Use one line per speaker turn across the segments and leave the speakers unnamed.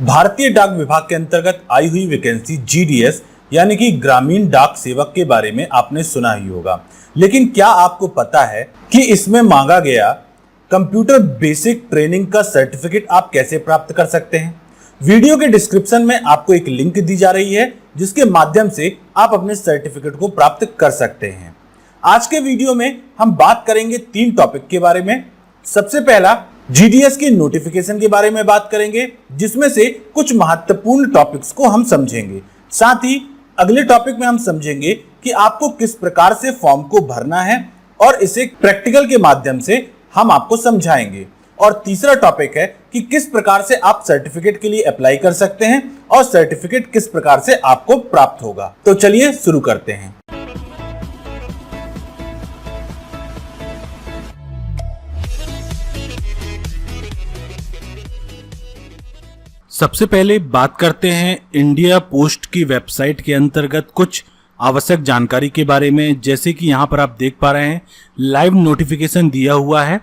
भारतीय डाक विभाग के अंतर्गत आई हुई वैकेंसी जीडीएस यानी कि ग्रामीण डाक सेवक के बारे में आपने सुना ही होगा, लेकिन क्या आपको पता है कि इसमें मांगा गया कंप्यूटर बेसिक ट्रेनिंग का सर्टिफिकेट आप कैसे प्राप्त कर सकते हैं। वीडियो के डिस्क्रिप्शन में आपको एक लिंक दी जा रही है जिसके माध्यम से आप अपने सर्टिफिकेट को प्राप्त कर सकते हैं। आज के वीडियो में हम बात करेंगे 3 टॉपिक के बारे में। सबसे पहला जीडीएस की नोटिफिकेशन के बारे में बात करेंगे, जिसमें से कुछ महत्वपूर्ण टॉपिक्स को हम समझेंगे। साथ ही अगले टॉपिक में हम समझेंगे कि आपको किस प्रकार से फॉर्म को भरना है और इसे प्रैक्टिकल के माध्यम से हम आपको समझाएंगे। और तीसरा टॉपिक है कि किस प्रकार से आप सर्टिफिकेट के लिए अप्लाई कर सकते हैं और सर्टिफिकेट किस प्रकार से आपको प्राप्त होगा। तो चलिए शुरू करते हैं। सबसे पहले बात करते हैं इंडिया पोस्ट की वेबसाइट के अंतर्गत कुछ आवश्यक जानकारी के बारे में। जैसे कि यहाँ पर आप देख पा रहे हैं लाइव नोटिफिकेशन दिया हुआ है।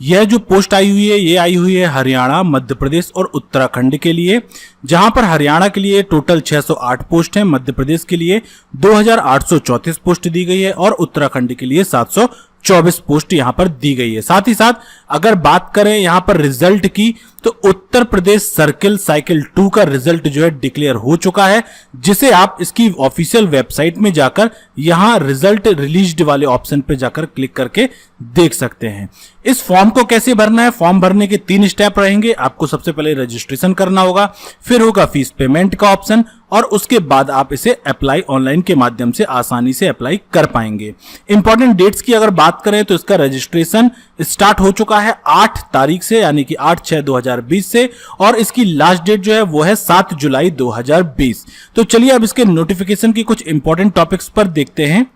यह जो पोस्ट आई हुई है ये आई हुई है हरियाणा, मध्य प्रदेश और उत्तराखंड के लिए, जहां पर हरियाणा के लिए टोटल 608 पोस्ट है, मध्य प्रदेश के लिए 2834 पोस्ट दी गई है और उत्तराखंड के लिए 724 पोस्ट यहां पर दी गई है। साथ ही साथ अगर बात करें यहां पर रिजल्ट की, तो उत्तर प्रदेश सर्किल साइकिल 2 का रिजल्ट जो है डिक्लेयर हो चुका है, जिसे आप इसकी ऑफिशियल वेबसाइट में जाकर यहां रिजल्ट रिलीज्ड वाले ऑप्शन पे जाकर क्लिक करके देख सकते हैं। इस फॉर्म को कैसे भरना है, फॉर्म भरने के 3 स्टेप रहेंगे। आपको सबसे पहले रजिस्ट्रेशन करना होगा, फिर होगा फीस पेमेंट का ऑप्शन और उसके बाद आप इसे अप्लाई ऑनलाइन के माध्यम से आसानी से अप्लाई कर पाएंगे। इंपॉर्टेंट डेट्स की अगर बात करें तो इसका रजिस्ट्रेशन स्टार्ट हो चुका है 8 तारीख से, यानी कि 8/6/2020 से, और इसकी लास्ट डेट जो है वो है 7 जुलाई 2020। तो चलिए अब इसके नोटिफिकेशन की कुछ इंपॉर्टेंट टॉपिक्स पर देखते हैं।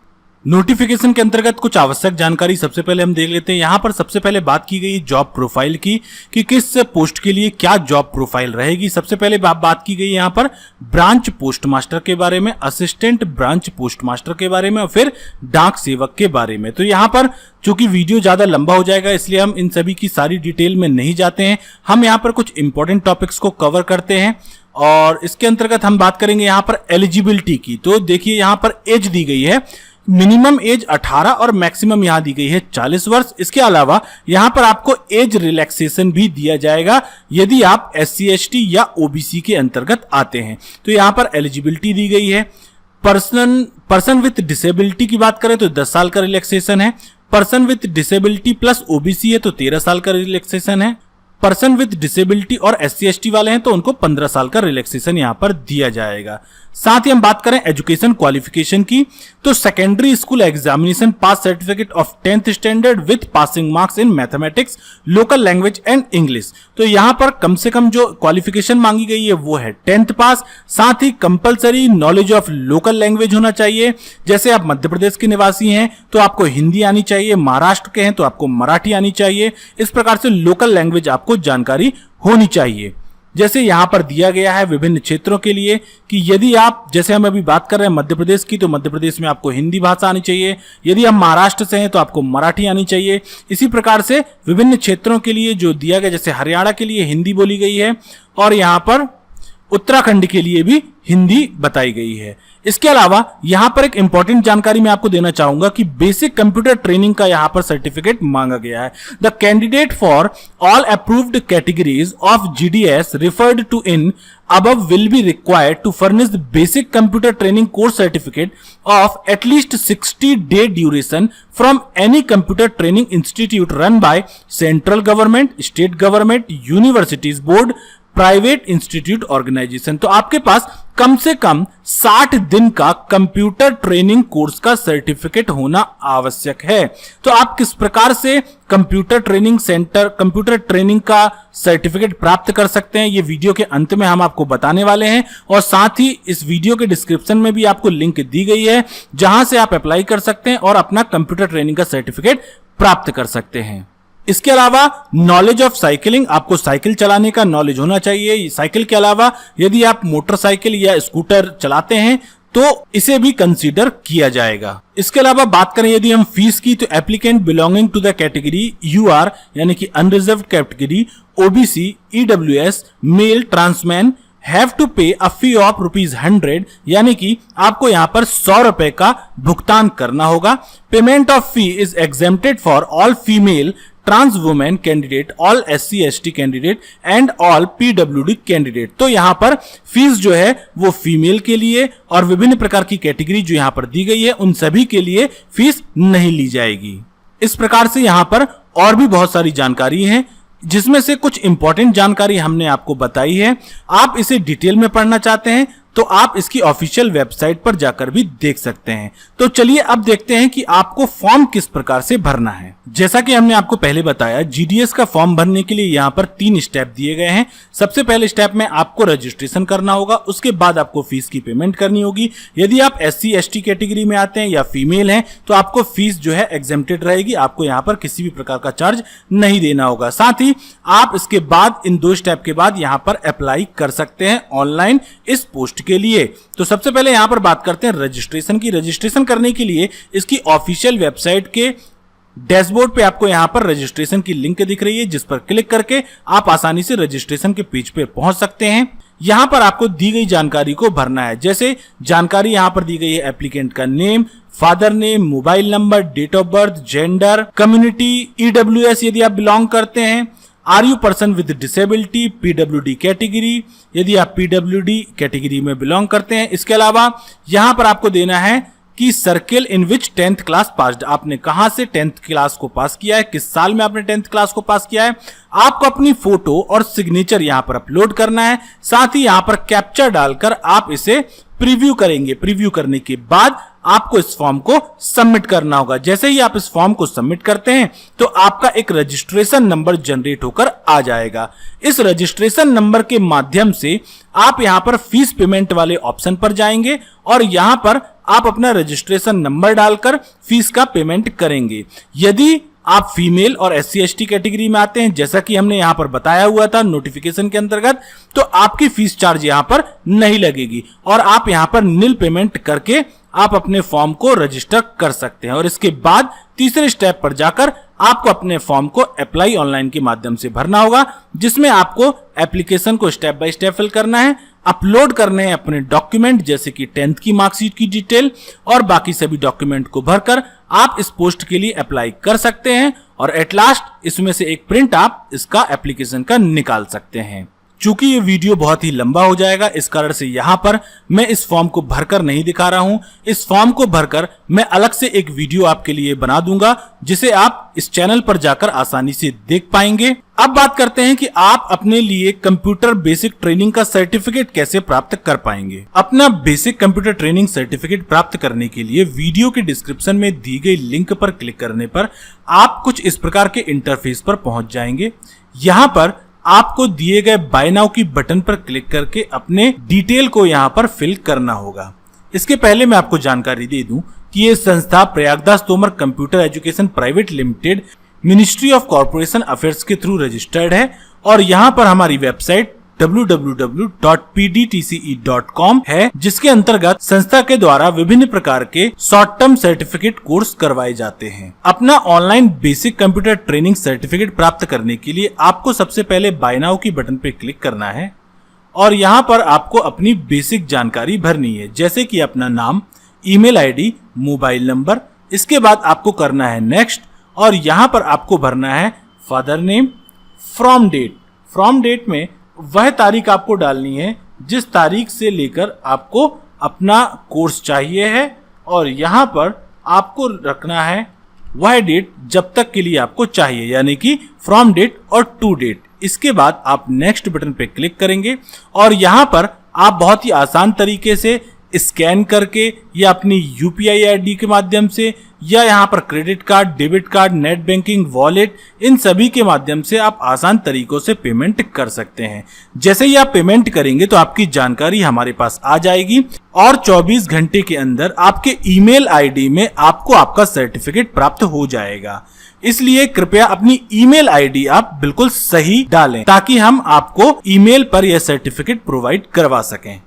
नोटिफिकेशन के अंतर्गत कुछ आवश्यक जानकारी सबसे पहले हम देख लेते हैं। यहां पर सबसे पहले बात की गई जॉब प्रोफाइल की कि किस पोस्ट के लिए क्या जॉब प्रोफाइल रहेगी। सबसे पहले बात की गई यहां पर ब्रांच पोस्ट मास्टर के बारे में, असिस्टेंट ब्रांच पोस्ट मास्टर के बारे में और फिर डाक सेवक के बारे में। तो यहां पर चूंकि वीडियो ज्यादा लंबा हो जाएगा इसलिए हम इन सभी की सारी डिटेल में नहीं जाते हैं। हम यहां पर कुछ इंपॉर्टेंट टॉपिक्स को कवर करते हैं और इसके अंतर्गत हम बात करेंगे यहां पर एलिजिबिलिटी की। तो देखिए यहां पर एज दी गई है, मिनिमम एज 18 और मैक्सिमम यहां दी गई है 40 वर्ष। इसके अलावा यहां पर आपको एज रिलैक्सेशन भी दिया जाएगा यदि आप SC/ST या OBC के अंतर्गत आते हैं। तो यहां पर एलिजिबिलिटी दी गई है। पर्सन विथ डिसेबिलिटी की बात करें तो 10 साल का रिलैक्सेशन है। Person with disability plus OBC है तो 13 साल का रिलैक्सेशन है। पर्सन विथ डिसेबिलिटी और SC/ST वाले हैं तो उनको 15 साल का रिलैक्सेशन यहां पर दिया जाएगा। साथ ही हम बात करें एजुकेशन क्वालिफिकेशन की, तो secondary school examination pass certificate of 10th standard with passing marks in mathematics, local language and English. तो यहां पर कम से कम जो क्वालिफिकेशन मांगी गई है वो है 10th पास। साथ ही compulsory knowledge of local language होना चाहिए। जैसे आप मध्य प्रदेश के निवासी हैं तो आपको हिंदी आनी चाहिए, महाराष्ट्र के हैं तो आपको मराठी आनी चाहिए। इस प्रकार से लोकल लैंग्वेज आपको जानकारी होनी चाहिए। जैसे यहां पर दिया गया है विभिन्न क्षेत्रों के लिए कि यदि आप, जैसे हम अभी बात कर रहे हैं मध्य प्रदेश की, तो मध्य प्रदेश में आपको हिंदी भाषा आनी चाहिए। यदि हम महाराष्ट्र से हैं तो आपको मराठी आनी चाहिए। इसी प्रकार से विभिन्न क्षेत्रों के लिए जो दिया गया, जैसे हरियाणा के लिए हिंदी बोली गई है और यहां पर उत्तराखंड के लिए भी हिंदी बताई गई है। इसके अलावा यहां पर एक इंपॉर्टेंट जानकारी मैं आपको देना चाहूंगा कि बेसिक कंप्यूटर ट्रेनिंग का यहां पर सर्टिफिकेट मांगा गया है। The candidate for all approved categories of GDS referred to in above will be required to furnish the basic computer training course certificate of at least 60-day duration from any computer training institute run by central government, state government, universities board, private institute organisation. तो आपके पास कम से कम 60 दिन का computer training course का certificate होना आवश्यक है। तो आप किस प्रकार से computer training centre, computer training का सर्टिफिकेट प्राप्त कर सकते हैं, ये वीडियो के अंत में हम आपको बताने वाले हैं। और साथ ही इस वीडियो के डिस्क्रिप्शन में भी आपको लिंक दी गई है जहां से आप अप्लाई कर सकते हैं और अपना कंप्यूटर ट्रेनिंग का सर्टिफिकेट प्राप्त कर सकते हैं। इसके अलावा नॉलेज ऑफ साइकिलिंग, आपको साइकिल चलाने का नॉलेज होना चाहिए। साइकिल के अलावा यदि आप मोटरसाइकिल या स्कूटर चलाते हैं तो इसे भी कंसीडर किया जाएगा। इसके अलावा बात करें यदि हम फीस की, तो applicant belonging to the category UR यानी कि unreserved category, OBC, EWS, male, transman have to pay a fee of ₹100 यानी कि आपको यहां पर 100 रुपए का भुगतान करना होगा। Payment of fee is exempted for all female trans women candidate, all SC ST candidate and all PWD candidate. तो यहां पर फीस जो है वो फीमेल के लिए और विभिन्न प्रकार की कैटेगरी जो यहां पर दी गई है उन सभी के लिए फीस नहीं ली जाएगी। इस प्रकार से यहां पर और भी बहुत सारी जानकारी है, जिसमें से कुछ इंपॉर्टेंट जानकारी हमने आपको बताई है। आप इसे डिटेल में पढ़ना चाहते हैं तो आप इसकी ऑफिशियल वेबसाइट पर जाकर भी देख सकते हैं। तो चलिए अब देखते हैं कि आपको फॉर्म किस प्रकार से भरना है। जैसा कि हमने आपको पहले बताया, GDS का फॉर्म भरने के लिए यहाँ पर 3 स्टेप दिए गए हैं। सबसे पहले स्टेप में आपको रजिस्ट्रेशन करना होगा, उसके बाद आपको फीस की पेमेंट करनी होगी। यदि आप SC ST कैटेगरी में आते हैं या फीमेल हैं तो आपको फीस जो है एग्जेम्प्टेड रहेगी, आपको यहाँ पर किसी भी प्रकार का चार्ज नहीं देना होगा। साथ ही आप इसके बाद इन 2 स्टेप के बाद यहाँ पर अप्लाई कर सकते हैं ऑनलाइन इस पोस्ट के लिए। तो सबसे पहले यहां पर बात करते हैं रजिस्ट्रेशन की। रजिस्ट्रेशन करने के लिए इसकी ऑफिशियल वेबसाइट के डैशबोर्ड पे आपको यहां पर रजिस्ट्रेशन की लिंक दिख रही है, जिस पर क्लिक करके आप आसानी से रजिस्ट्रेशन के पेज पे पहुंच सकते हैं। यहां पर आपको दी गई जानकारी को भरना है। जैसे जानकारी यहां पर दी गई है, एप्लीकेंट का name, father name, mobile number, date of birth, gender, community, EWS यदि आप बिलोंग करते हैं, are you person with disability, PWD category यदि आप PWD कैटेगरी में बिलोंग करते हैं। इसके अलावा यहां पर आपको देना है कि सर्किल इन विच 10th क्लास पास्ड, आपने कहां से 10th क्लास को पास किया है, किस साल में आपने 10th क्लास को पास किया है। आपको अपनी फोटो और सिग्नेचर यहां पर अपलोड करना है। साथ ही यहां पर कैप्चा डालकर आप इसे प्रीव्यू करेंगे। प्रीव्यू करने के बाद आपको इस फॉर्म को सबमिट करना होगा। जैसे ही आप इस फॉर्म को सबमिट करते हैं तो आपका एक रजिस्ट्रेशन नंबर जनरेट होकर आ जाएगा। इस रजिस्ट्रेशन नंबर के माध्यम से आप यहां पर फीस पेमेंट वाले ऑप्शन पर जाएंगे और यहां पर आप अपना रजिस्ट्रेशन नंबर डालकर फीस का पेमेंट करेंगे। यदि आप फीमेल और SC ST कैटेगरी में आते हैं, जैसा कि हमने यहां पर बताया हुआ था नोटिफिकेशन के अंतर्गत, तो आपकी फीस चार्ज यहां पर नहीं लगेगी और आप यहां पर निल पेमेंट करके आप अपने फॉर्म को रजिस्टर कर सकते हैं। और इसके बाद तीसरे स्टेप पर जाकर आपको अपने फॉर्म को अप्लाई ऑनलाइन के माध्यम से भरना होगा, जिसमें आपको एप्लीकेशन को स्टेप बाय स्टेप फिल करना है, अपलोड करने हैं अपने डॉक्यूमेंट जैसे कि 10th की मार्कशीट की डिटेल और बाकी सभी डॉक्यूमेंट को भरकर आप इस पोस्ट के लिए अप्लाई कर सकते हैं और एट लास्ट इसमें से एक प्रिंट आप इसका एप्लीकेशन का निकाल सकते हैं। चूंकि ये वीडियो बहुत ही लंबा हो जाएगा, इस कारण से यहां पर मैं इस फॉर्म को भरकर नहीं दिखा रहा हूं। इस फॉर्म को भरकर मैं अलग से एक वीडियो आपके लिए बना दूंगा, जिसे आप इस चैनल पर जाकर आसानी से देख पाएंगे। अब बात करते हैं कि आप अपने लिए कंप्यूटर बेसिक ट्रेनिंग का सर्टिफिकेट कैसे प्राप्त कर पाएंगे। अपना बेसिक कंप्यूटर ट्रेनिंग सर्टिफिकेट प्राप्त करने के लिए वीडियो के डिस्क्रिप्शन में दी गई लिंक पर क्लिक करने पर आप कुछ इस प्रकार के इंटरफेस पर पहुंच जाएंगे। यहां पर आपको दिए गए बाय नाउ की बटन पर क्लिक करके अपने डिटेल को यहां पर फिल करना होगा। इसके पहले मैं आपको जानकारी दे दूं कि ये संस्था Prayagdas Tomar computer education private limited ministry of corporation affairs के थ्रू रजिस्टर्ड है और यहां पर हमारी वेबसाइट www.pdtce.com है, जिसके अंतर्गत संस्था के द्वारा विभिन्न प्रकार के शॉर्ट टर्म सर्टिफिकेट कोर्स करवाए जाते हैं। अपना online basic computer training certificate प्राप्त करने के लिए आपको सबसे पहले बाय नाउ की बटन पे क्लिक करना है और यहाँ पर आपको अपनी बेसिक जानकारी भरनी है, जैसे कि अपना नाम, ईमेल आईडी, मोबाइल नंबर। इसके बाद आपको करना है नेक्स्ट और यहाँ पर आपको भरना है father name, from date. From date में वह तारीख आपको डालनी है जिस तारीख से लेकर आपको अपना कोर्स चाहिए है और यहां पर आपको रखना है वह डेट जब तक के लिए आपको चाहिए, यानी कि फ्रॉम डेट और टू डेट। इसके बाद आप नेक्स्ट बटन पे क्लिक करेंगे और यहां पर आप बहुत ही आसान तरीके से स्कैन करके या अपनी UPI ID के माध्यम से या यहाँ पर credit card, debit card, net banking, wallet, इन सभी के माध्यम से आप आसान तरीकों से पेमेंट कर सकते हैं। जैसे ही आप पेमेंट करेंगे तो आपकी जानकारी हमारे पास आ जाएगी और 24 घंटे के अंदर आपके ईमेल आईडी में आपको आपका सर्टिफिकेट प्राप्त हो जाएगा। इसलिए कृपया अपनी ईमेल आईडी आप बिल्कुल सही डालें ताकि हम आपको ईमेल पर यह सर्टिफिकेट प्रोवाइड करवा सकें।